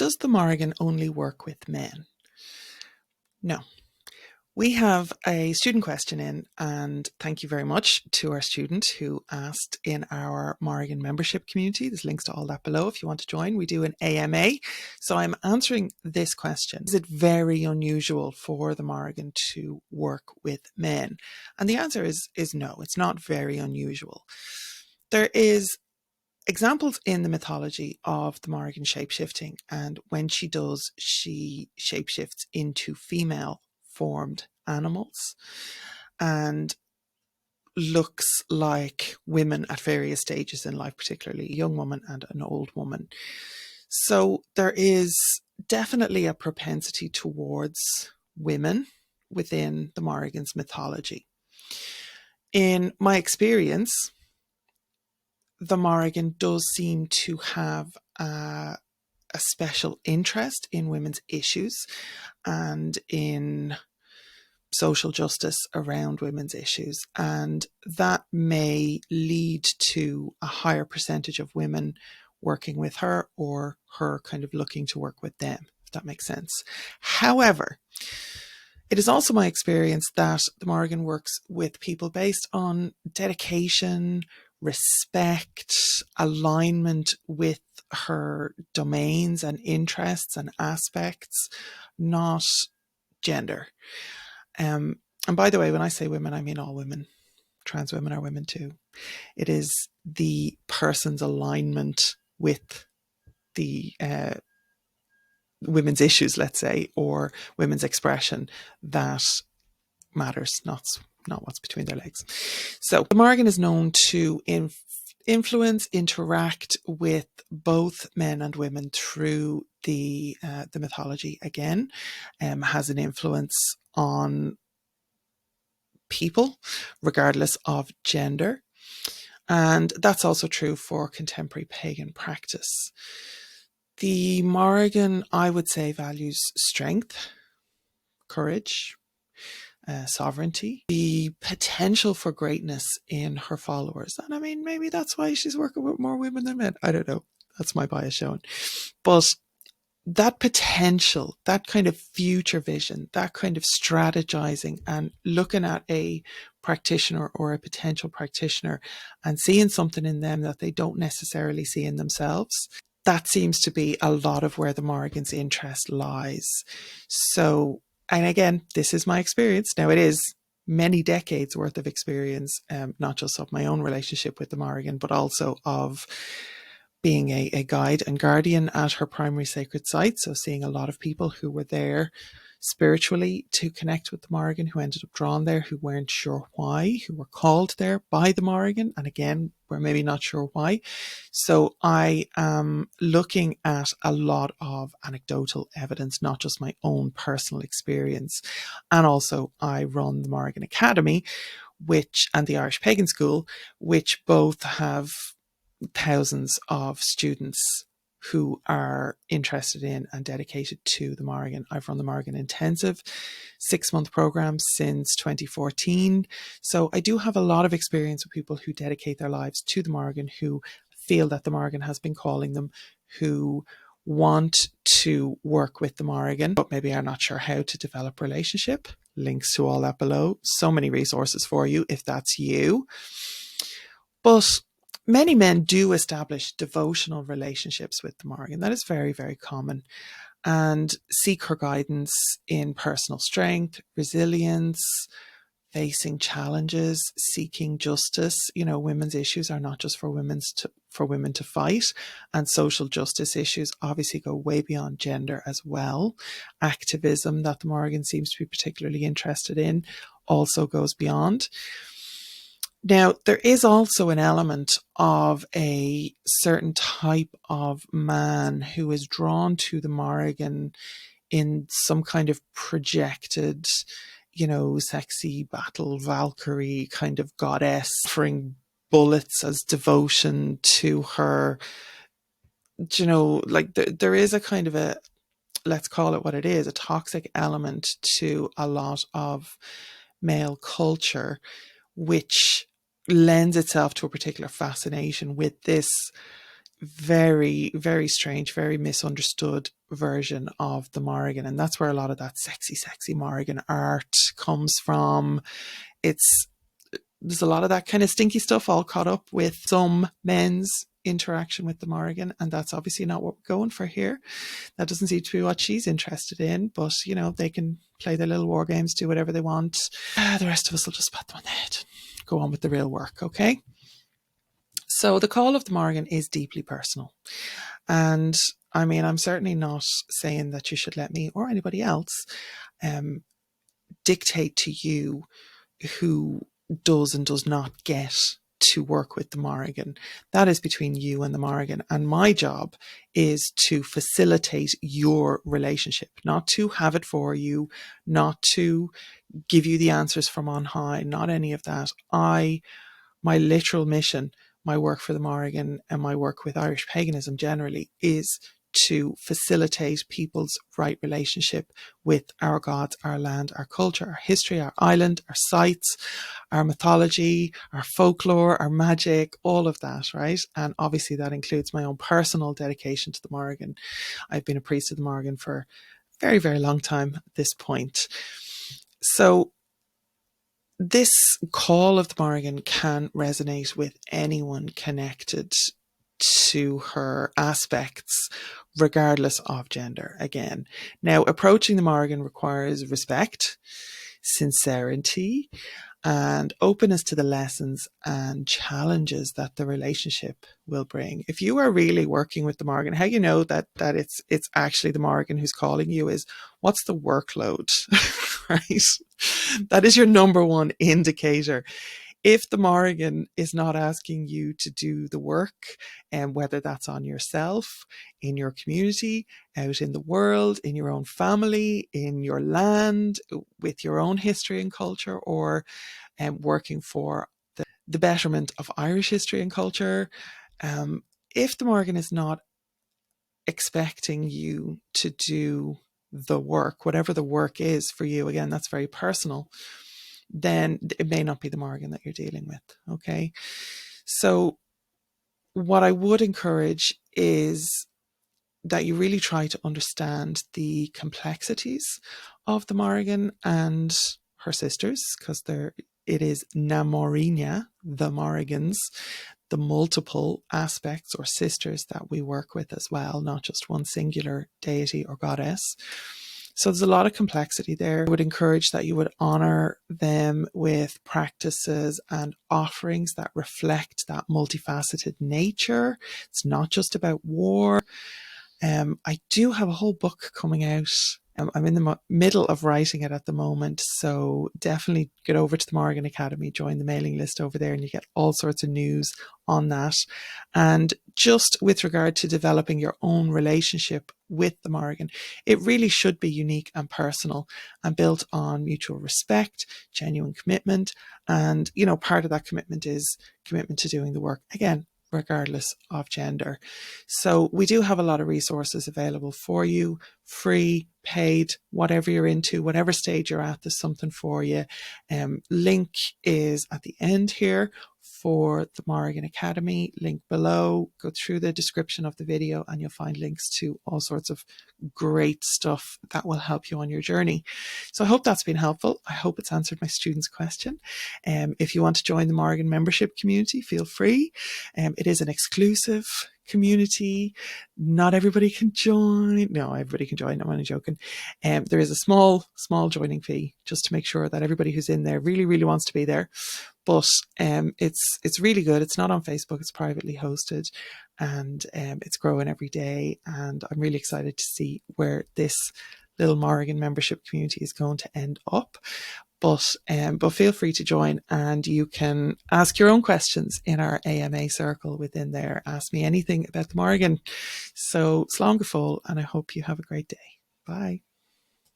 Does the Morrigan only work with men? No. We have a student question in, and thank you very much to our student who asked in our Morrigan membership community. There's links to all that below if you want to join. We do an AMA. So I'm answering this question. Is it very unusual for the Morrigan to work with men? And the answer is no, it's not very unusual. There is examples in the mythology of the Morrigan shapeshifting, and when she does, she shapeshifts into female formed animals and looks like women at various stages in life, particularly a young woman and an old woman. So there is definitely a propensity towards women within the Morrigan's mythology. In my experience, the Morrigan does seem to have a special interest in women's issues and in social justice around women's issues, and that may lead to a higher percentage of women working with her, or her kind of looking to work with them, if that makes sense. However, it is also my experience that the Morrigan works with people based on dedication, respect, alignment with her domains and interests and aspects, not gender. And by the way, when I say women, I mean all women. Trans women are women too. It is the person's alignment with the women's issues, let's say, or women's expression that matters, not what's between their legs. So the Morrigan is known to influence, interact with both men and women through the mythology. Again, has an influence on people regardless of gender, and that's also true for contemporary pagan practice. The Morrigan, I would say, values strength, courage, sovereignty, the potential for greatness in her followers. And I mean, maybe that's why she's working with more women than men. I don't know. That's my bias showing. But that potential, that kind of future vision, that kind of strategizing and looking at a practitioner or a potential practitioner and seeing something in them that they don't necessarily see in themselves, that seems to be a lot of where the Morrigan's interest lies. So, and again, this is my experience. Now, it is many decades worth of experience, not just of my own relationship with the Morrigan, but also of being a guide and guardian at her primary sacred site. So seeing a lot of people who were there spiritually to connect with the Morrigan, who ended up drawn there, who weren't sure why, who were called there by the Morrigan, and again, we're maybe not sure why. So I am looking at a lot of anecdotal evidence, not just my own personal experience. And also I run the Morrigan Academy, and the Irish Pagan School, which both have thousands of students who are interested in and dedicated to the Morrigan. I've run the Morrigan Intensive 6-month program since 2014. So I do have a lot of experience with people who dedicate their lives to the Morrigan, who feel that the Morrigan has been calling them, who want to work with the Morrigan, but maybe are not sure how to develop relationship. Links to all that below. So many resources for you if that's you. But many men do establish devotional relationships with the Morrigan. That is very, very common, and seek her guidance in personal strength, resilience, facing challenges, seeking justice. You know, women's issues are not just for women to fight, and social justice issues obviously go way beyond gender as well. Activism that the Morrigan seems to be particularly interested in also goes beyond. Now, there is also an element of a certain type of man who is drawn to the Morrigan in some kind of projected, you know, sexy battle Valkyrie kind of goddess, offering bullets as devotion to her. You know, like there is a kind of a, let's call it what it is, a toxic element to a lot of male culture, which lends itself to a particular fascination with this very, very strange, very misunderstood version of the Morrigan. And that's where a lot of that sexy, sexy Morrigan art comes from. There's a lot of that kind of stinky stuff all caught up with some men's interaction with the Morrigan, and that's obviously not what we're going for here. That doesn't seem to be what she's interested in, but you know, they can play their little war games, do whatever they want. The rest of us will just pat them on the head, go on with the real work, okay? So the call of the Morrigan is deeply personal. And I mean, I'm certainly not saying that you should let me or anybody else dictate to you who does and does not get to work with the Morrigan. That is between you and the Morrigan. And my job is to facilitate your relationship, not to have it for you, not to give you the answers from on high, not any of that. My literal mission, my work for the Morrigan and my work with Irish paganism generally is to facilitate people's right relationship with our gods, our land, our culture, our history, our island, our sites, our mythology, our folklore, our magic, all of that, right? And obviously that includes my own personal dedication to the Morrigan. I've been a priest of the Morrigan for a very, very long time at this point. So this call of the Morrigan can resonate with anyone connected to her aspects, regardless of gender. Again, now approaching the Morrigan requires respect, sincerity, and openness to the lessons and challenges that the relationship will bring. If you are really working with the Morrigan, how you know that it's actually the Morrigan who's calling you is, what's the workload, right? That is your number one indicator. If the Morrigan is not asking you to do the work, and whether that's on yourself, in your community, out in the world, in your own family, in your land, with your own history and culture, or working for the betterment of Irish history and culture, if the Morrigan is not expecting you to do the work, whatever the work is for you, again, that's very personal, then it may not be the Morrigan that you're dealing with, okay? So what I would encourage is that you really try to understand the complexities of the Morrigan and her sisters, because it is na Morrinia, the Morrigans, the multiple aspects or sisters that we work with as well, not just one singular deity or goddess. So there's a lot of complexity there. I would encourage that you would honour them with practices and offerings that reflect that multifaceted nature. It's not just about war. I do have a whole book coming out. I'm in the middle of writing it at the moment, so definitely get over to the Morrigan Academy, join the mailing list over there, and you get all sorts of news on that. And just with regard to developing your own relationship with the Morrigan, it really should be unique and personal and built on mutual respect, genuine commitment. And, you know, part of that commitment is commitment to doing the work. Again, regardless of gender. So we do have a lot of resources available for you, free, paid, whatever you're into, whatever stage you're at, there's something for you. Link is at the end here for the Morrigan Academy, link below. Go through the description of the video and you'll find links to all sorts of great stuff that will help you on your journey. So I hope that's been helpful. I hope it's answered my student's question. If you want to join the Morrigan membership community, feel free. It is an exclusive community. Not everybody can join. No, everybody can join. I'm only joking. There is a small joining fee just to make sure that everybody who's in there really, really wants to be there. But it's really good. It's not on Facebook. It's privately hosted, and it's growing every day. And I'm really excited to see where this little Morrigan membership community is going to end up. But feel free to join, and you can ask your own questions in our AMA circle within there. Ask me anything about the Morrigan. So slán go fóill, and I hope you have a great day. Bye.